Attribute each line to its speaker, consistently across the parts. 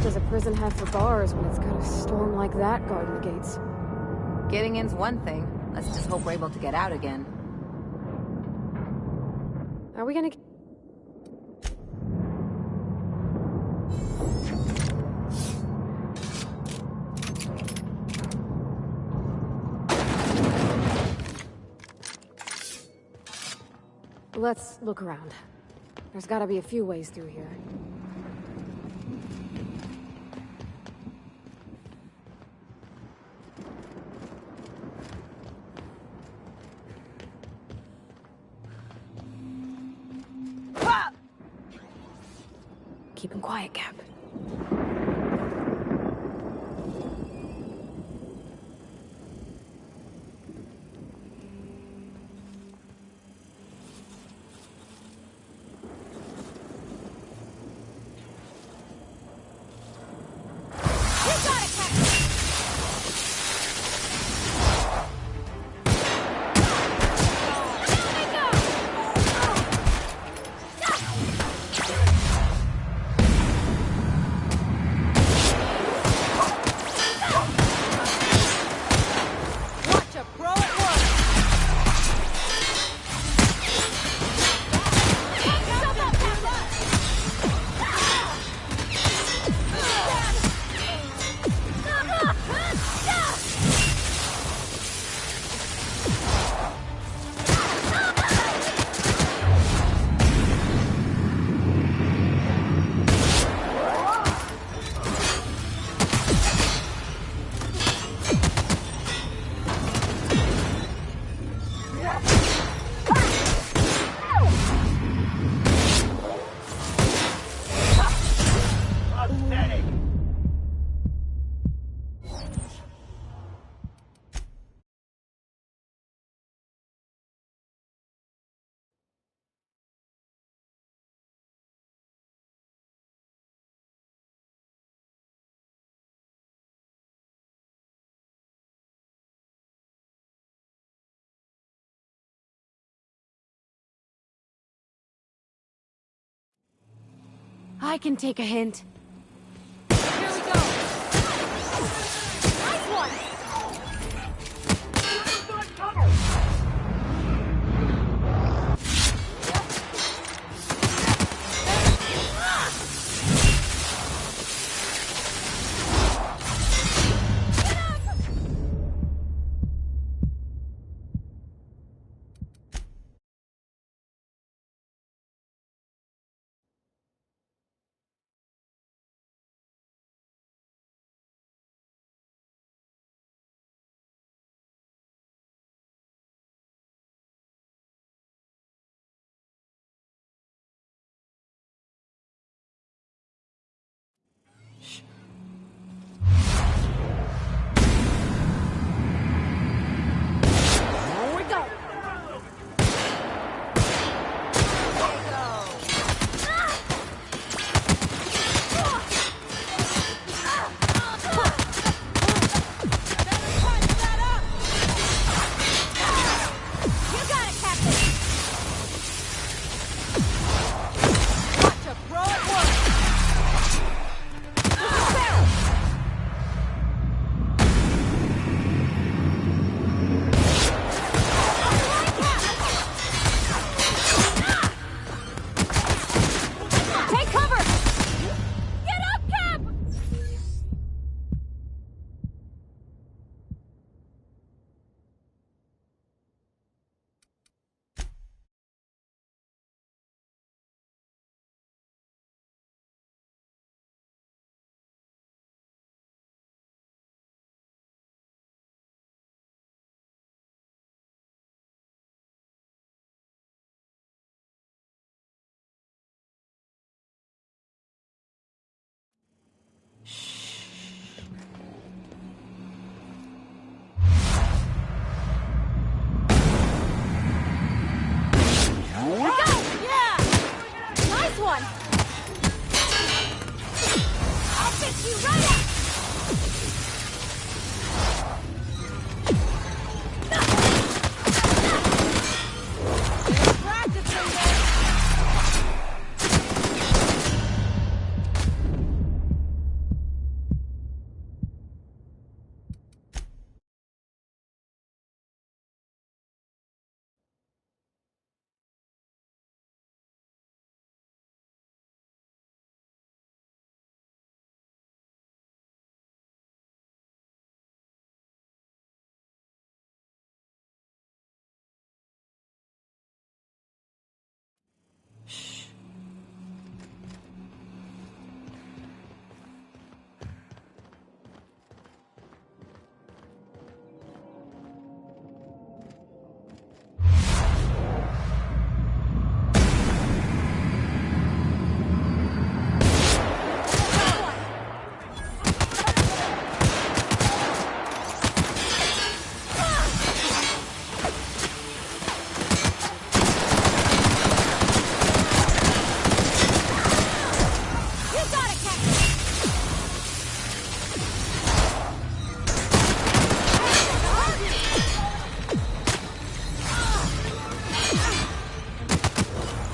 Speaker 1: does a prison have for bars when it's got a storm like that guarding the gates?
Speaker 2: Getting in's one thing. Let's just hope we're able to get out again.
Speaker 1: Are we gonna... Let's look around. There's gotta be a few ways through here. Keep him quiet, Cap. I can take a hint. Here we go! Nice one! got it, Captain!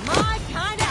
Speaker 1: My kind of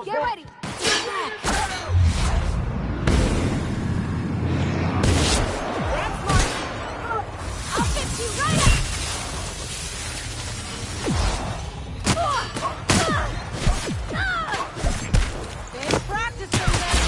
Speaker 1: Get ready! That's smart! I'll get you right up! Been practicing this!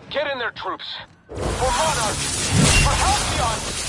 Speaker 3: Get in there, troops! For Monarch! For Halcyon!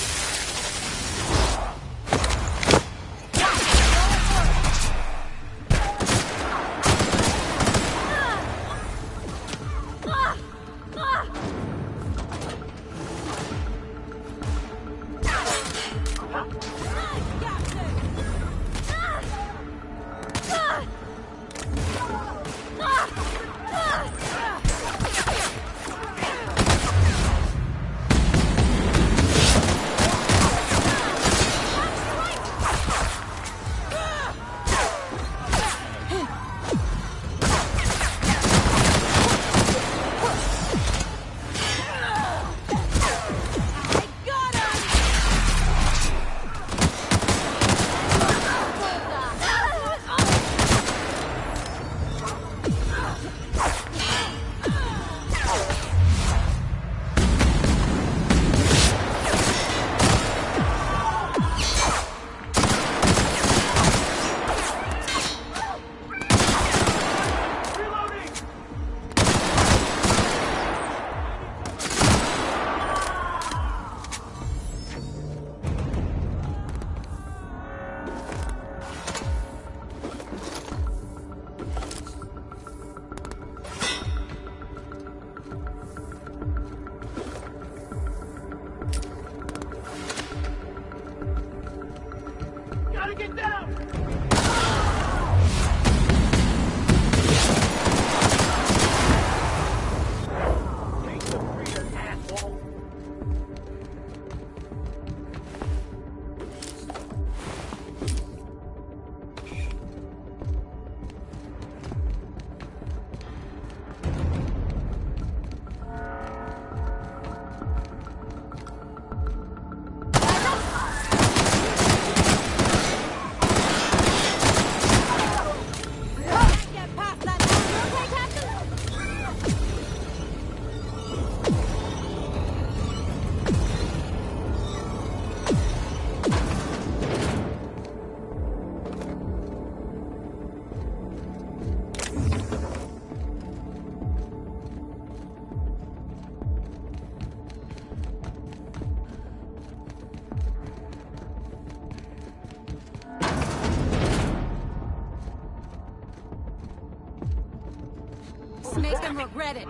Speaker 1: Make them regret it.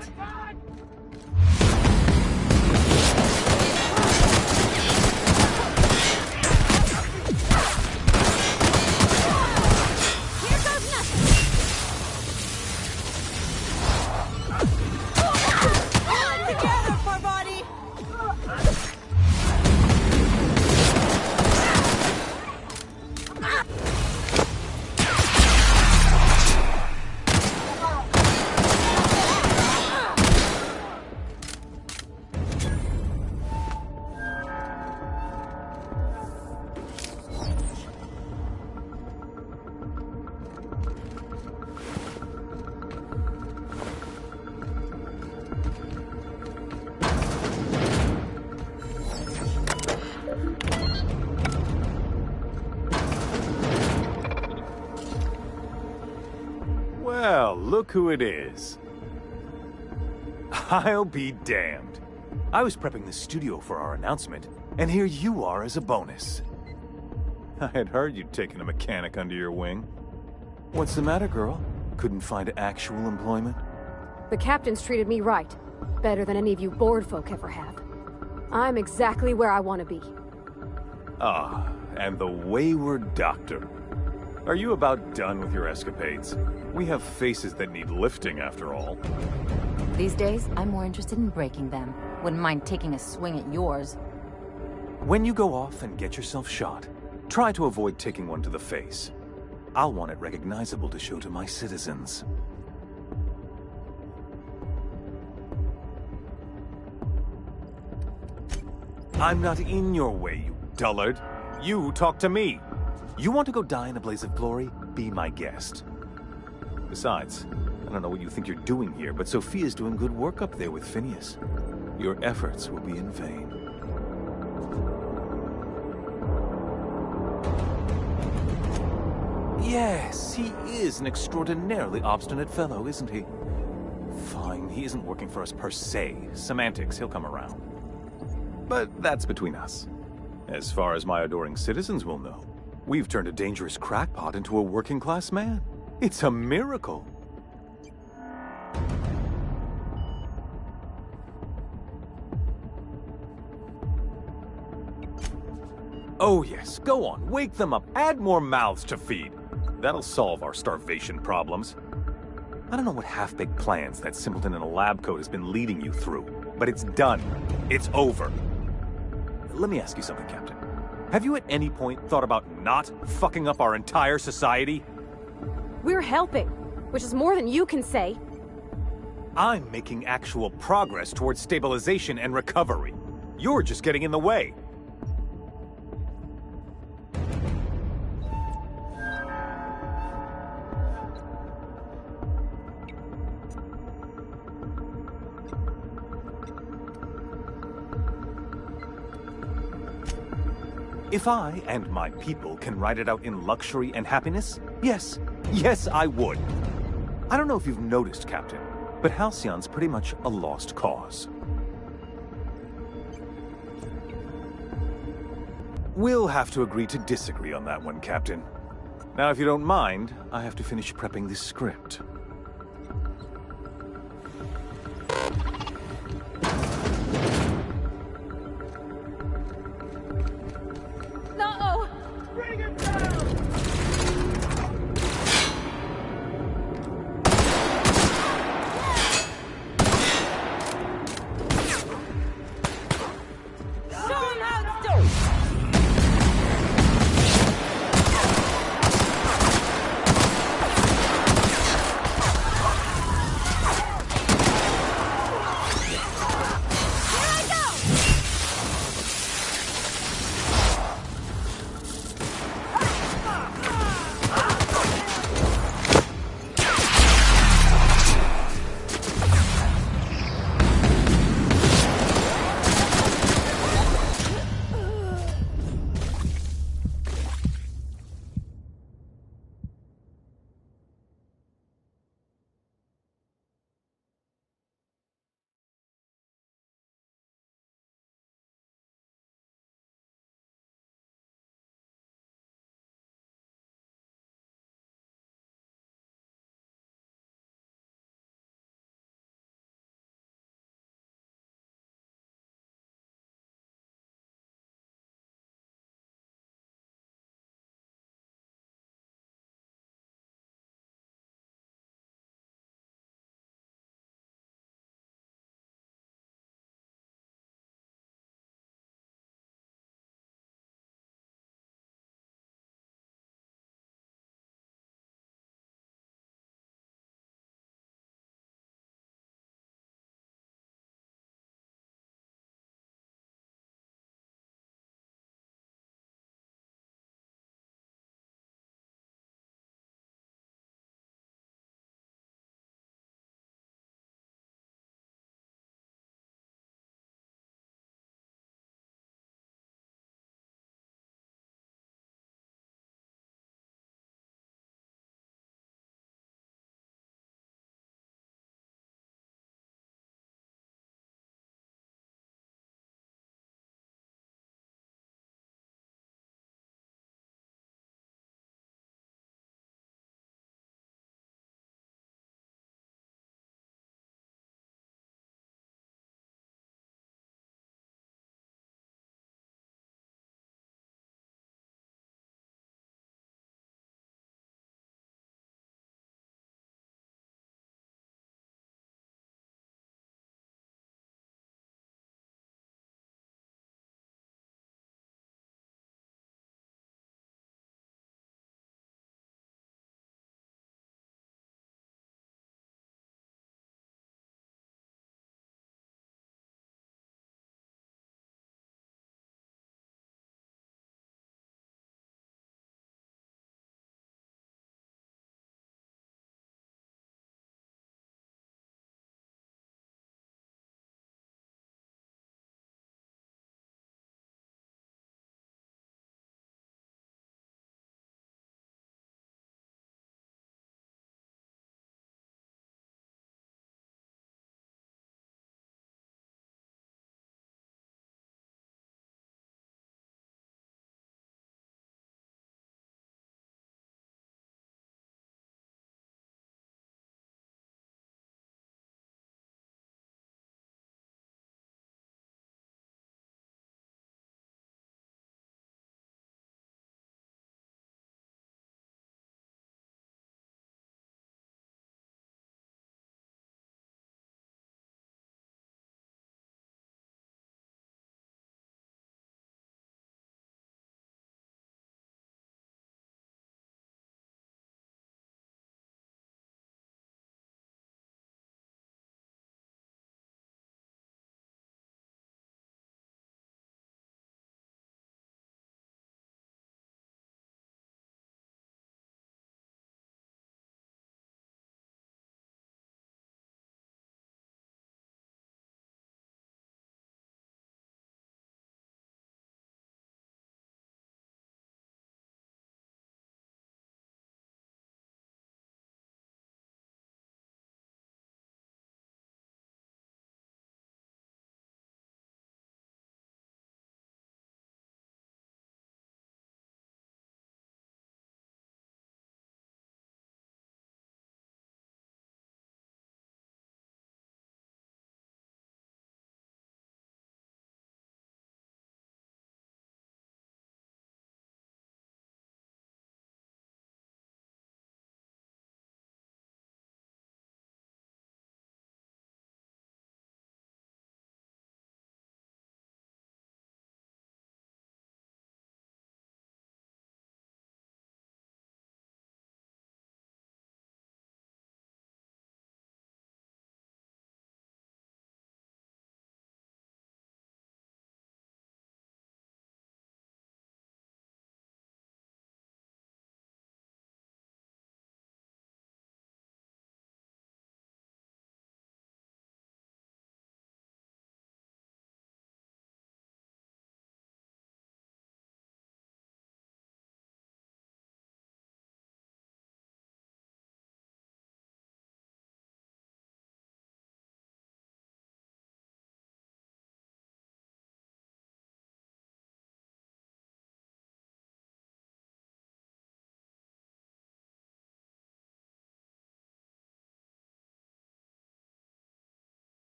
Speaker 1: Here goes nothing. All together, poor body.
Speaker 4: Well, look who it is. I'll be damned. I was prepping the studio for our announcement, and here you are as a bonus. I had heard you'd taken a mechanic under your wing. What's the matter, girl? Couldn't find actual employment?
Speaker 5: The captain's treated me right. Better than any of you bored folk ever have. I'm exactly where I want to be.
Speaker 4: Ah, and the wayward doctor. Are you about done with your escapades? We have faces that need lifting, after all.
Speaker 2: These days, I'm more interested in breaking them. Wouldn't mind taking a swing at yours.
Speaker 4: When you go off and get yourself shot, try to avoid taking one to the face. I'll want it recognizable to show to my citizens. I'm not in your way, you dullard. You talk to me. You want to go die in a blaze of glory? Be my guest. Besides, I don't know what you think you're doing here, but Sophia's doing good work up there with Phineas. Your efforts will be in vain. Yes, he is an extraordinarily obstinate fellow, isn't he? Fine, he isn't working for us per se. Semantics, he'll come around. But that's between us. As far as my adoring citizens will know, we've turned a dangerous crackpot into a working-class man. It's a miracle. Oh yes, go on, wake them up, add more mouths to feed. That'll solve our starvation problems. I don't know what half-baked plans that simpleton in a lab coat has been leading you through, but it's done. It's over. Let me ask you something, Captain. Have you at any point thought about not fucking up our entire society?
Speaker 5: We're helping, which is more than you can say.
Speaker 4: I'm making actual progress towards stabilization and recovery. You're just getting in the way. If I and my people can ride it out in luxury and happiness, yes, I would. I don't know if you've noticed, Captain, but Halcyon's pretty much a lost cause. We'll have to agree to disagree on that one, Captain. Now, if you don't mind, I have to finish prepping this script.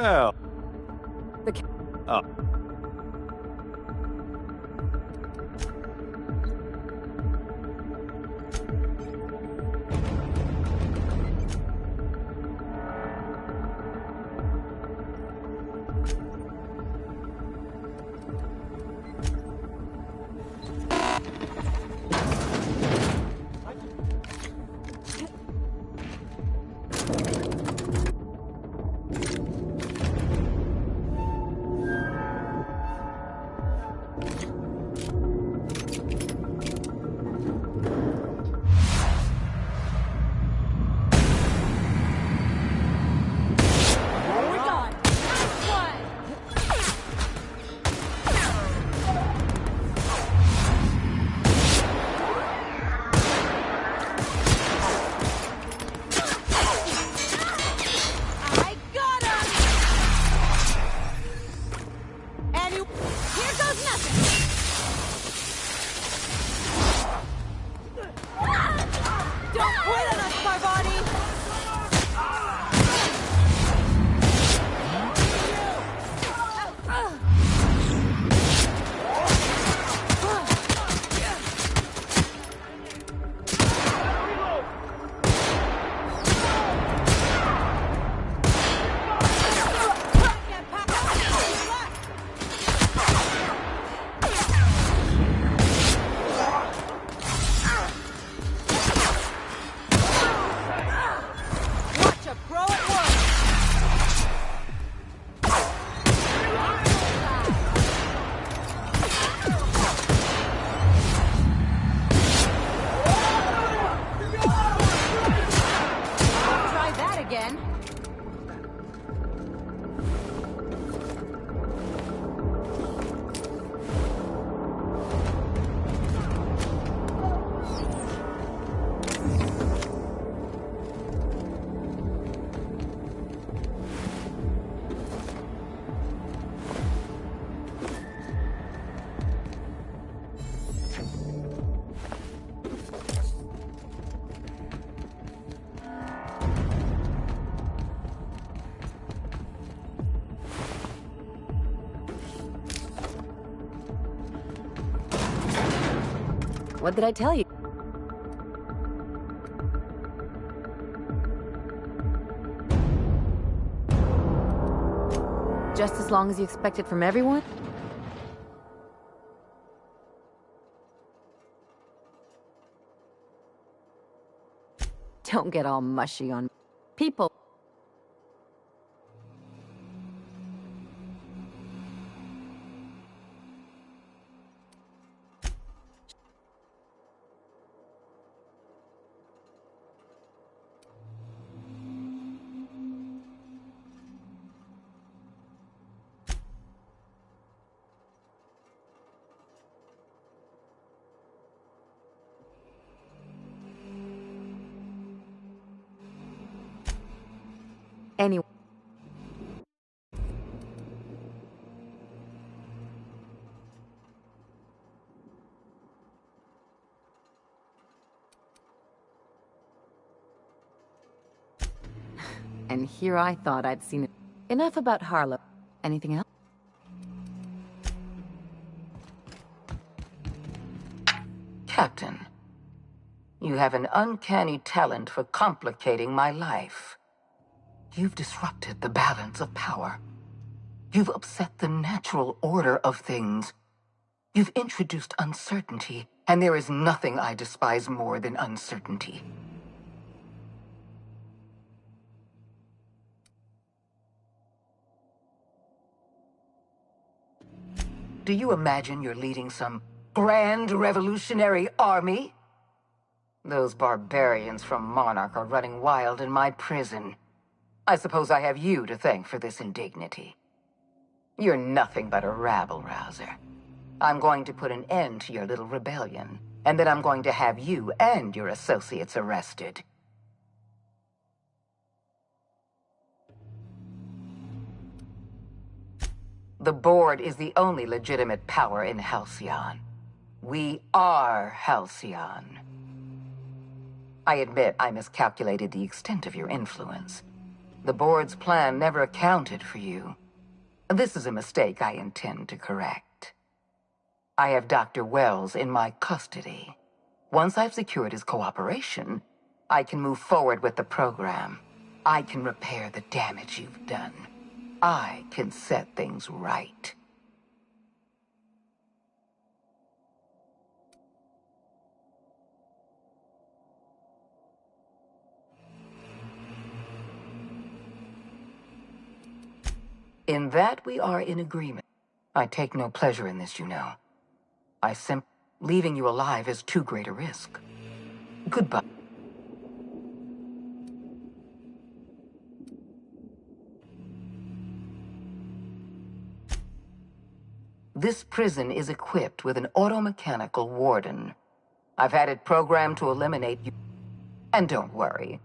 Speaker 4: hell?
Speaker 5: The
Speaker 4: Oh.
Speaker 2: What did I tell you? Just as long as you expect it from everyone? Don't get all mushy on people. Anyway. And here I thought I'd seen it. Enough about Harlow. Anything else?
Speaker 6: Captain, you have an uncanny talent for complicating my life. You've disrupted the balance of power. You've upset the natural order of things. You've introduced uncertainty, and there is nothing I despise more than uncertainty. Do you imagine you're leading some grand revolutionary army? Those barbarians from Monarch are running wild in my prison. I suppose I have you to thank for this indignity. You're nothing but a rabble-rouser. I'm going to put an end to your little rebellion, and then I'm going to have you and your associates arrested. The Board is the only legitimate power in Halcyon. We are Halcyon. I admit I miscalculated the extent of your influence. The board's plan never accounted for you. This is a mistake I intend to correct. I have Dr. Wells in my custody. Once I've secured his cooperation, I can move forward with the program. I can repair the damage you've done. I can set things right. In that we are in agreement. I take no pleasure in this, you know. Leaving you alive is too great a risk. Goodbye. This prison is equipped with an automechanical warden. I've had it programmed to eliminate you. And don't worry.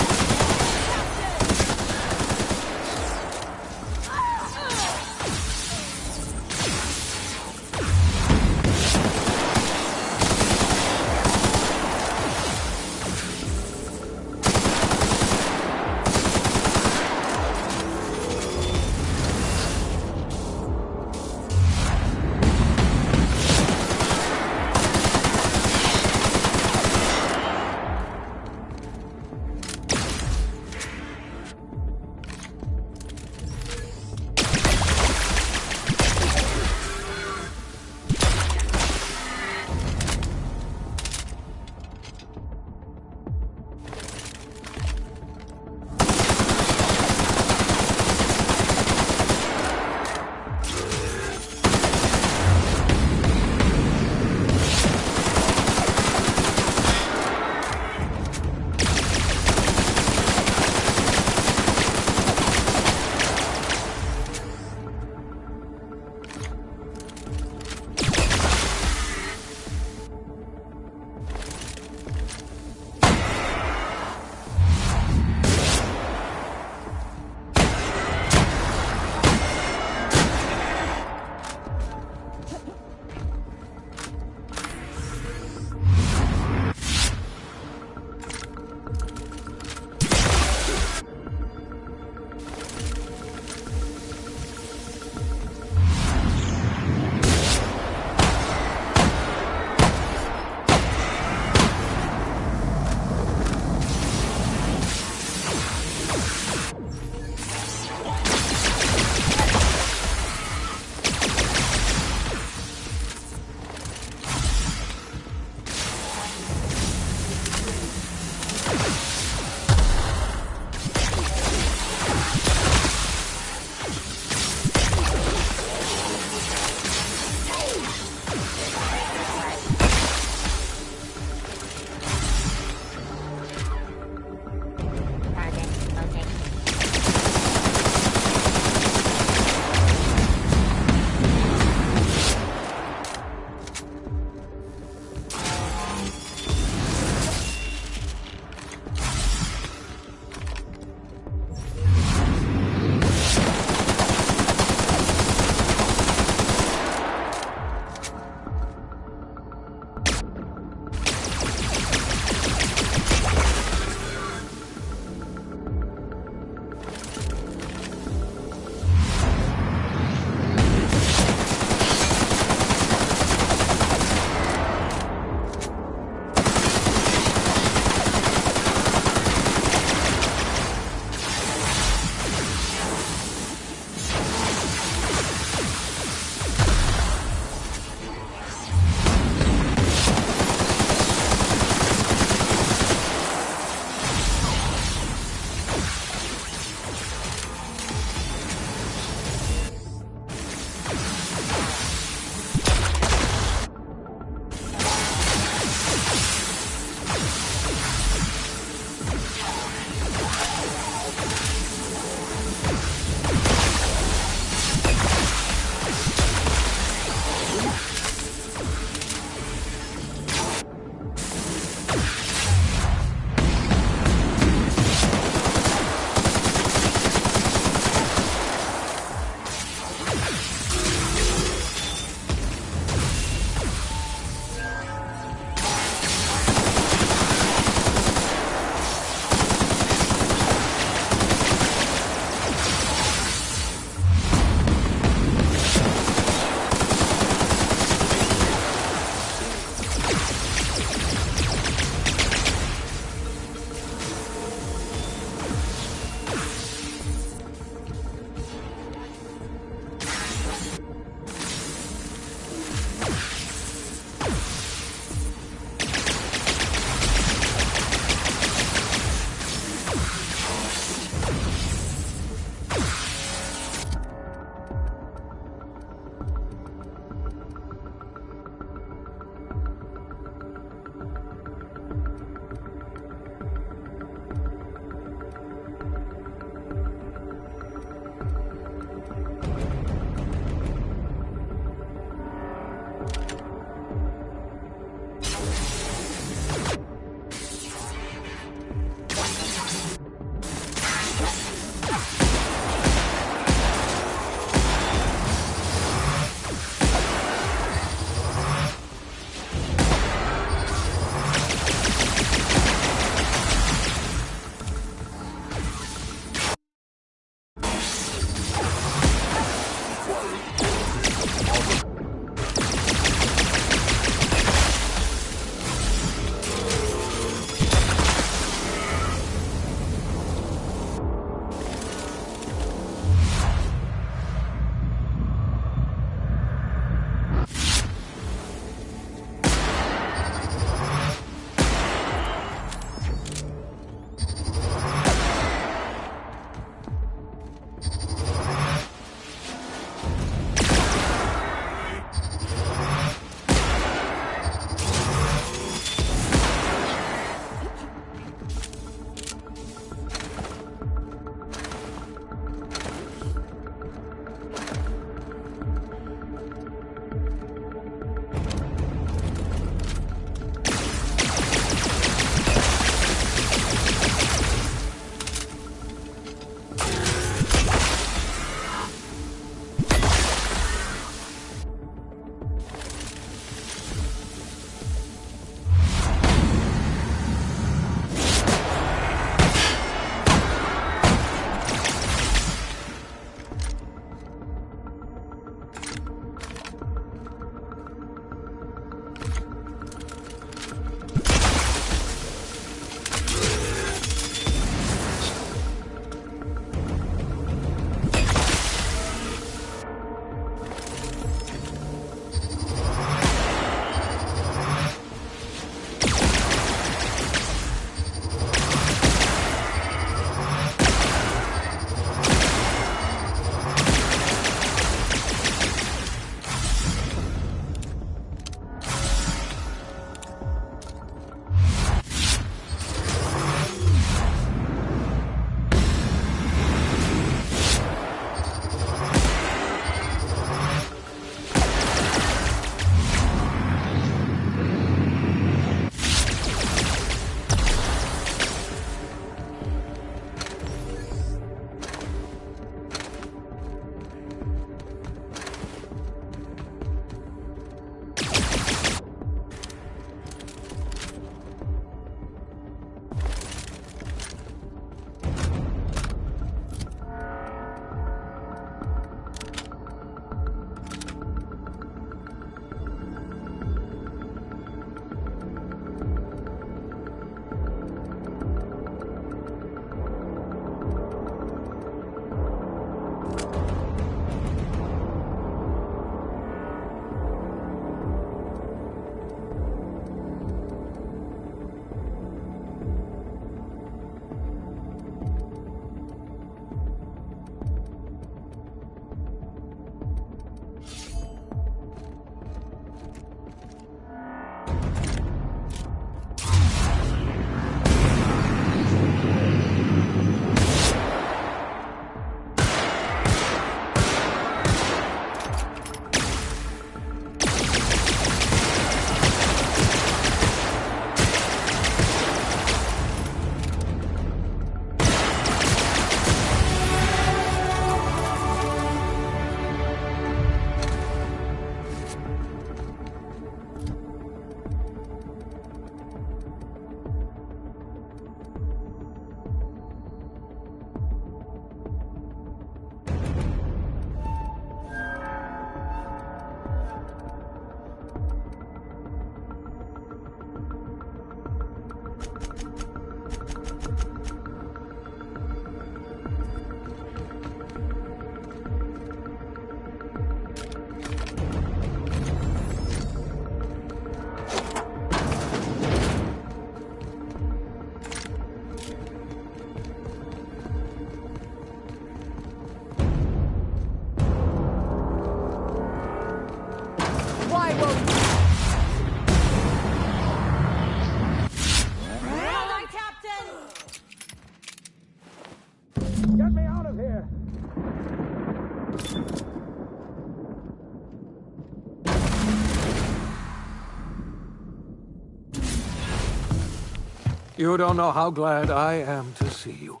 Speaker 7: You don't know how glad I am to see you.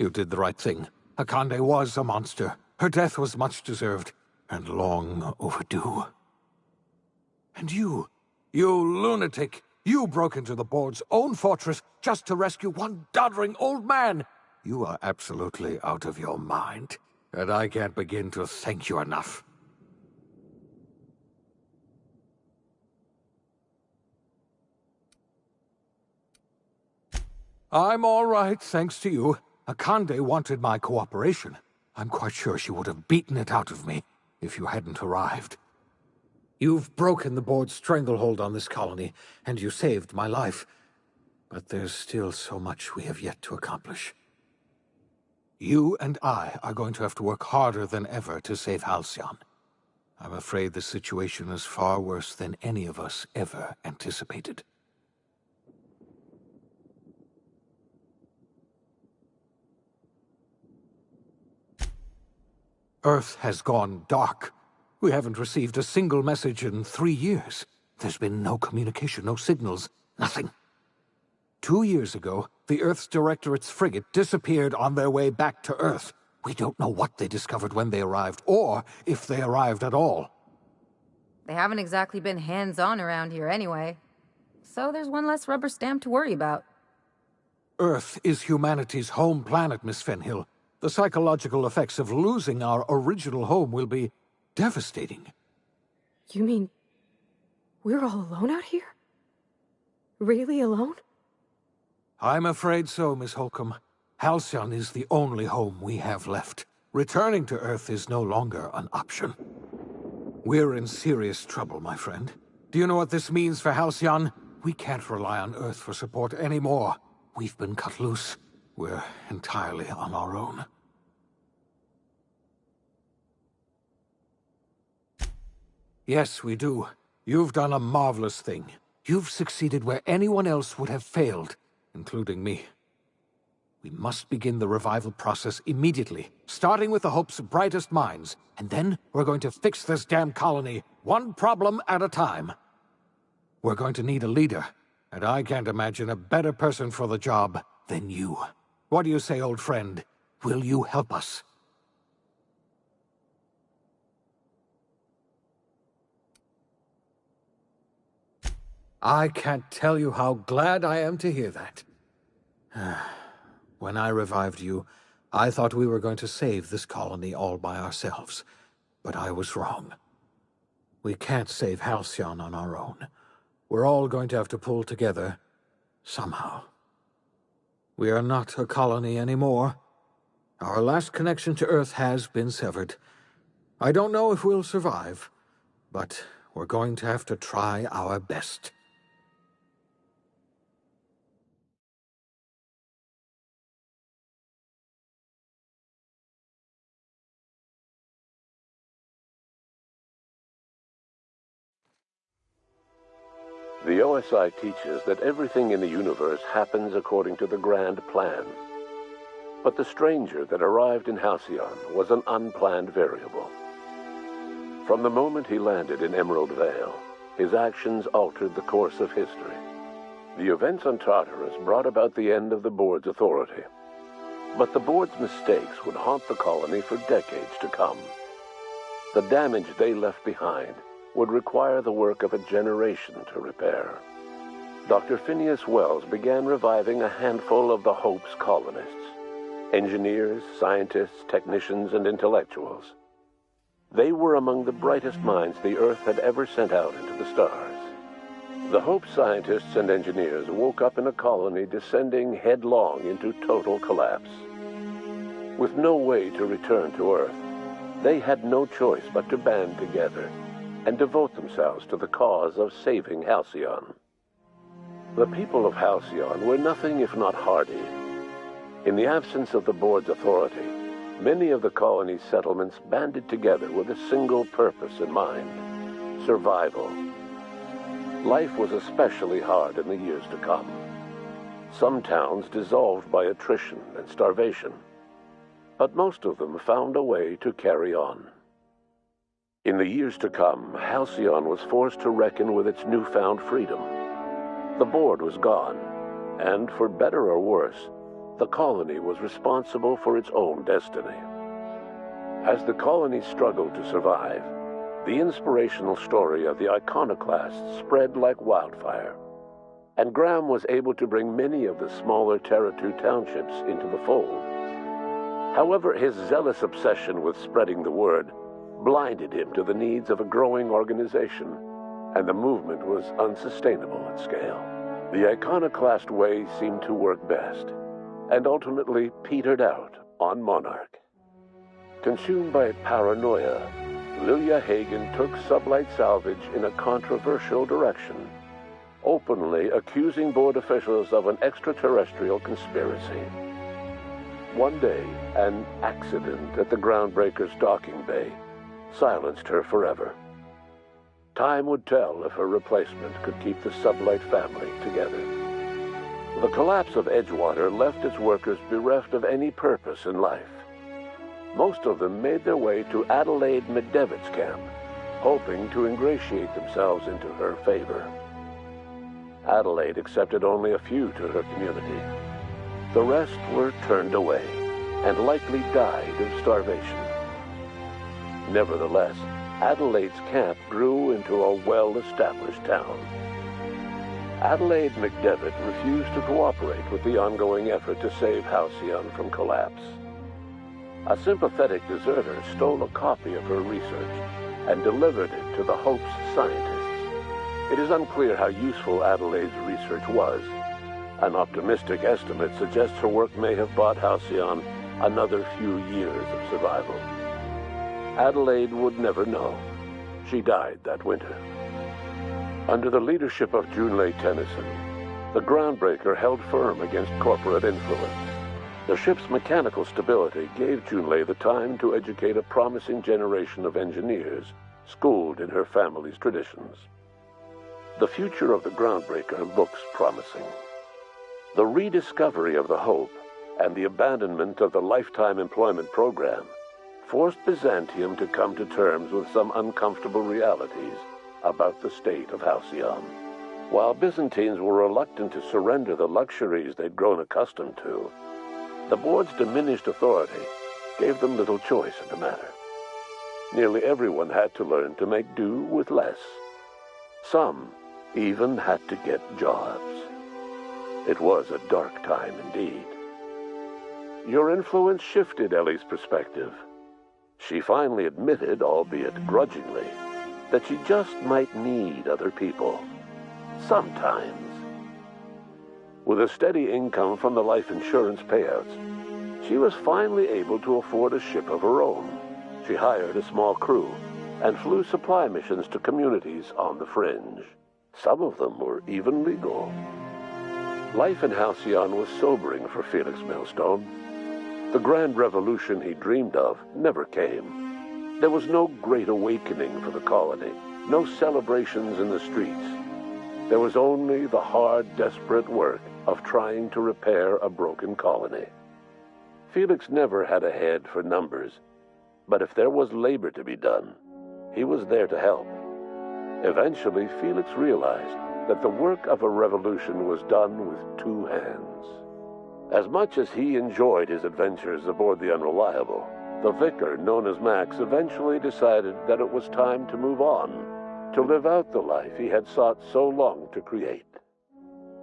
Speaker 7: You did the right thing. Akande was a monster. Her death was much deserved, and long overdue. And you lunatic, you broke into the board's own fortress just to rescue one doddering old man. You are absolutely out of your mind, and I can't begin to thank you enough. I'm all right, thanks to you. Akande wanted my cooperation. I'm quite sure she would have beaten it out of me if you hadn't arrived. You've broken the board's stranglehold on this colony, and you saved my life. But there's still so much we have yet to accomplish. You and I are going to have to work harder than ever to save Halcyon. I'm afraid the situation is far worse than any of us ever anticipated. Earth has gone dark. We haven't received a single message in 3 years. There's been no communication, no signals, nothing. 2 years ago, the Earth's Directorate's frigate disappeared on their way back to Earth. We don't know what they discovered when they arrived, or if they arrived at all.
Speaker 2: They haven't exactly been hands-on around here anyway. So there's one less rubber stamp to worry about.
Speaker 7: Earth is humanity's home planet, Miss Fenhill. The psychological effects of losing our original home will be devastating.
Speaker 5: You mean we're all alone out here? Really alone?
Speaker 7: I'm afraid so, Miss Holcomb. Halcyon is the only home we have left. Returning to Earth is no longer an option. We're in serious trouble, my friend. Do you know what this means for Halcyon? We can't rely on Earth for support anymore. We've been cut loose. We're entirely on our own. Yes, we do. You've done a marvelous thing. You've succeeded where anyone else would have failed, including me. We must begin the revival process immediately, starting with the Hope's brightest minds, and then we're going to fix this damn colony, one problem at a time. We're going to need a leader, and I can't imagine a better person for the job than you. What do you say, old friend? Will you help us? I can't tell you how glad I am to hear that. When I revived you, I thought we were going to save this colony all by ourselves. But I was wrong. We can't save Halcyon on our own. We're all going to have to pull together, somehow. We are not a colony anymore. Our last connection to Earth has been severed. I don't know if we'll survive, but we're going to have to try our best.
Speaker 8: The OSI teaches that everything in the universe happens according to the grand plan. But the stranger that arrived in Halcyon was an unplanned variable. From the moment he landed in Emerald Vale, his actions altered the course of history. The events on Tartarus brought about the end of the board's authority. But the board's mistakes would haunt the colony for decades to come. The damage they left behind would require the work of a generation to repair. Dr. Phineas Wells began reviving a handful of the Hope's colonists. Engineers, scientists, technicians, and intellectuals. They were among the brightest minds the Earth had ever sent out into the stars. The Hope scientists and engineers woke up in a colony descending headlong into total collapse. With no way to return to Earth, they had no choice but to band together and devote themselves to the cause of saving Halcyon. The people of Halcyon were nothing if not hardy. In the absence of the board's authority, many of the colony's settlements banded together with a single purpose in mind: survival. Life was especially hard in the years to come. Some towns dissolved by attrition and starvation, but most of them found a way to carry on. In the years to come, Halcyon was forced to reckon with its newfound freedom. The board was gone, And for better or worse, the colony was responsible for its own destiny. As the colony struggled to survive, the inspirational story of the iconoclasts spread like wildfire, and Graham was able to bring many of the smaller Terra 2 townships into the fold. However, his zealous obsession with spreading the word blinded him to the needs of a growing organization, and the movement was unsustainable at scale. The iconoclast way seemed to work best, and ultimately petered out on Monarch. Consumed by paranoia, Lilia Hagen took Sublight Salvage in a controversial direction, openly accusing board officials of an extraterrestrial conspiracy. One day, an accident at the Groundbreaker's docking bay silenced her forever. Time would tell if her replacement could keep the Sublight family together. The collapse of Edgewater left its workers bereft of any purpose in life. Most of them made their way to Adelaide McDevitt's camp, hoping to ingratiate themselves into her favor. Adelaide accepted only a few to her community. The rest were turned away and likely died of starvation. Nevertheless, Adelaide's camp grew into a well-established town. Adelaide McDevitt refused to cooperate with the ongoing effort to save Halcyon from collapse. A sympathetic deserter stole a copy of her research and delivered it to the Hope's scientists. It is unclear how useful Adelaide's research was. An optimistic estimate suggests her work may have bought Halcyon another few years of survival. Adelaide would never know. She died that winter. Under the leadership of Junlei Tennyson, the Groundbreaker held firm against corporate influence. The ship's mechanical stability gave Junlei the time to educate a promising generation of engineers, schooled in her family's traditions. The future of the Groundbreaker looks promising. The rediscovery of the Hope and the abandonment of the lifetime employment program forced Byzantium to come to terms with some uncomfortable realities about the state of Halcyon. While Byzantines were reluctant to surrender the luxuries they'd grown accustomed to, the board's diminished authority gave them little choice in the matter. Nearly everyone had to learn to make do with less. Some even had to get jobs. It was a dark time indeed. Your influence shifted Ellie's perspective. She finally admitted, albeit grudgingly, that she just might need other people. Sometimes. With a steady income from the life insurance payouts, she was finally able to afford a ship of her own. She hired a small crew and flew supply missions to communities on the fringe. Some of them were even legal. Life in Halcyon was sobering for Felix Millstone. The grand revolution he dreamed of never came. There was no great awakening for the colony, no celebrations in the streets. There was only the hard, desperate work of trying to repair a broken colony. Felix never had a head for numbers, but if there was labor to be done, he was there to help. Eventually, Felix realized that the work of a revolution was done with two hands. As much as he enjoyed his adventures aboard the Unreliable, the vicar, known as Max, eventually decided that it was time to move on, to live out the life he had sought so long to create.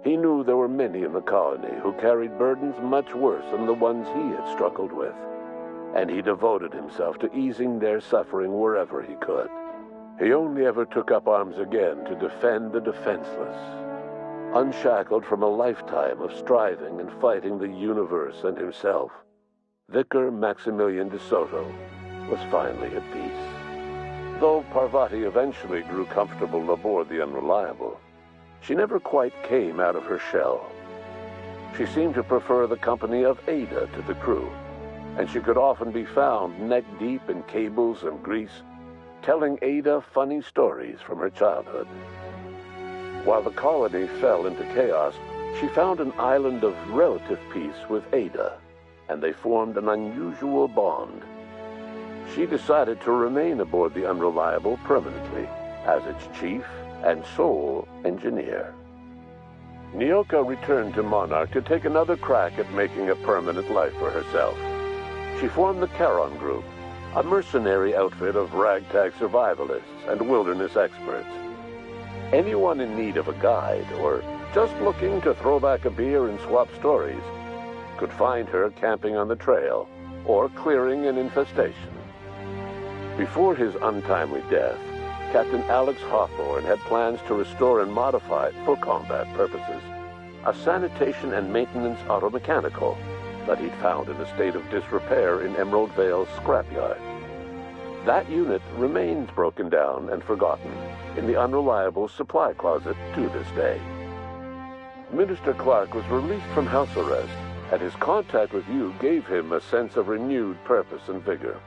Speaker 8: He knew there were many in the colony who carried burdens much worse than the ones he had struggled with, and he devoted himself to easing their suffering wherever he could. He only ever took up arms again to defend the defenseless. Unshackled from a lifetime of striving and fighting the universe and himself, Vicar Maximilian de Soto was finally at peace. Though Parvati eventually grew comfortable aboard the Unreliable, she never quite came out of her shell. She seemed to prefer the company of Ada to the crew, and she could often be found neck-deep in cables and grease, telling Ada funny stories from her childhood. While the colony fell into chaos, she found an island of relative peace with Ada, and they formed an unusual bond. She decided to remain aboard the Unreliable permanently as its chief and sole engineer. Nyoka returned to Monarch to take another crack at making a permanent life for herself. She formed the Charon Group, a mercenary outfit of ragtag survivalists and wilderness experts. Anyone in need of a guide, or just looking to throw back a beer and swap stories, could find her camping on the trail or clearing an infestation. Before his untimely death, Captain Alex Hawthorne had plans to restore and modify, for combat purposes, a sanitation and maintenance automechanical that he'd found in a state of disrepair in Emerald Vale's scrapyard. That unit remains broken down and forgotten in the unreliable supply closet to this day. Minister Clark was released from house arrest, and his contact with you gave him a sense of renewed purpose and vigor.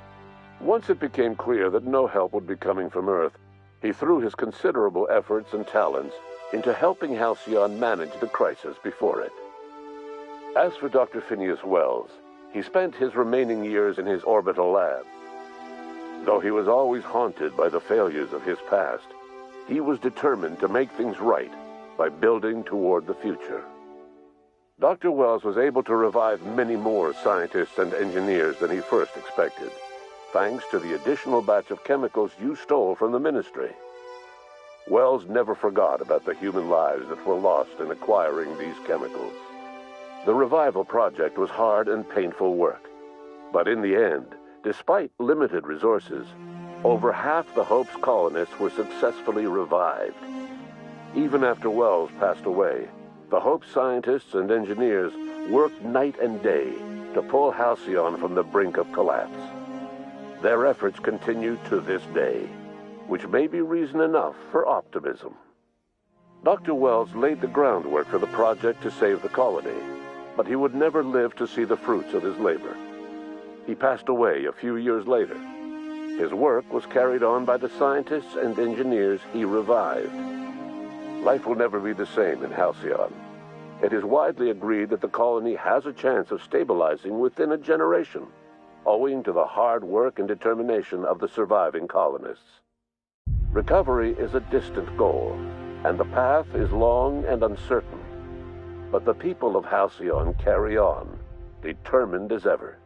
Speaker 8: Once it became clear that no help would be coming from Earth, he threw his considerable efforts and talents into helping Halcyon manage the crisis before it. As for Dr. Phineas Wells, he spent his remaining years in his orbital lab. Though he was always haunted by the failures of his past, he was determined to make things right by building toward the future. Dr. Wells was able to revive many more scientists and engineers than he first expected, thanks to the additional batch of chemicals you stole from the Ministry. Wells never forgot about the human lives that were lost in acquiring these chemicals. The revival project was hard and painful work, but in the end, despite limited resources, over half the Hope's colonists were successfully revived. Even after Wells passed away, the Hope scientists and engineers worked night and day to pull Halcyon from the brink of collapse. Their efforts continue to this day, which may be reason enough for optimism. Dr. Wells laid the groundwork for the project to save the colony, but he would never live to see the fruits of his labor. He passed away a few years later. His work was carried on by the scientists and engineers he revived. Life will never be the same in Halcyon. It is widely agreed that the colony has a chance of stabilizing within a generation, owing to the hard work and determination of the surviving colonists. Recovery is a distant goal, and the path is long and uncertain. But the people of Halcyon carry on, determined as ever.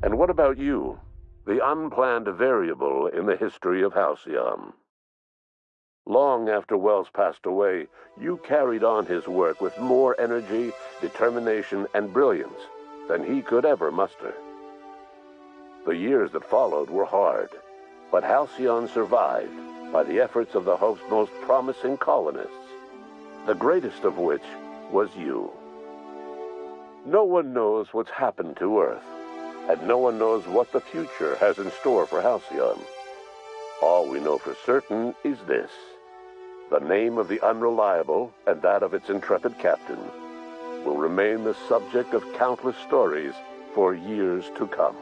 Speaker 8: And what about you, the unplanned variable in the history of Halcyon? Long after Wells passed away, you carried on his work with more energy, determination, and brilliance than he could ever muster. The years that followed were hard, but Halcyon survived by the efforts of the Hope's most promising colonists, the greatest of which was you. No one knows what's happened to Earth, and no one knows what the future has in store for Halcyon. All we know for certain is this: the name of the Unreliable and that of its intrepid captain will remain the subject of countless stories for years to come.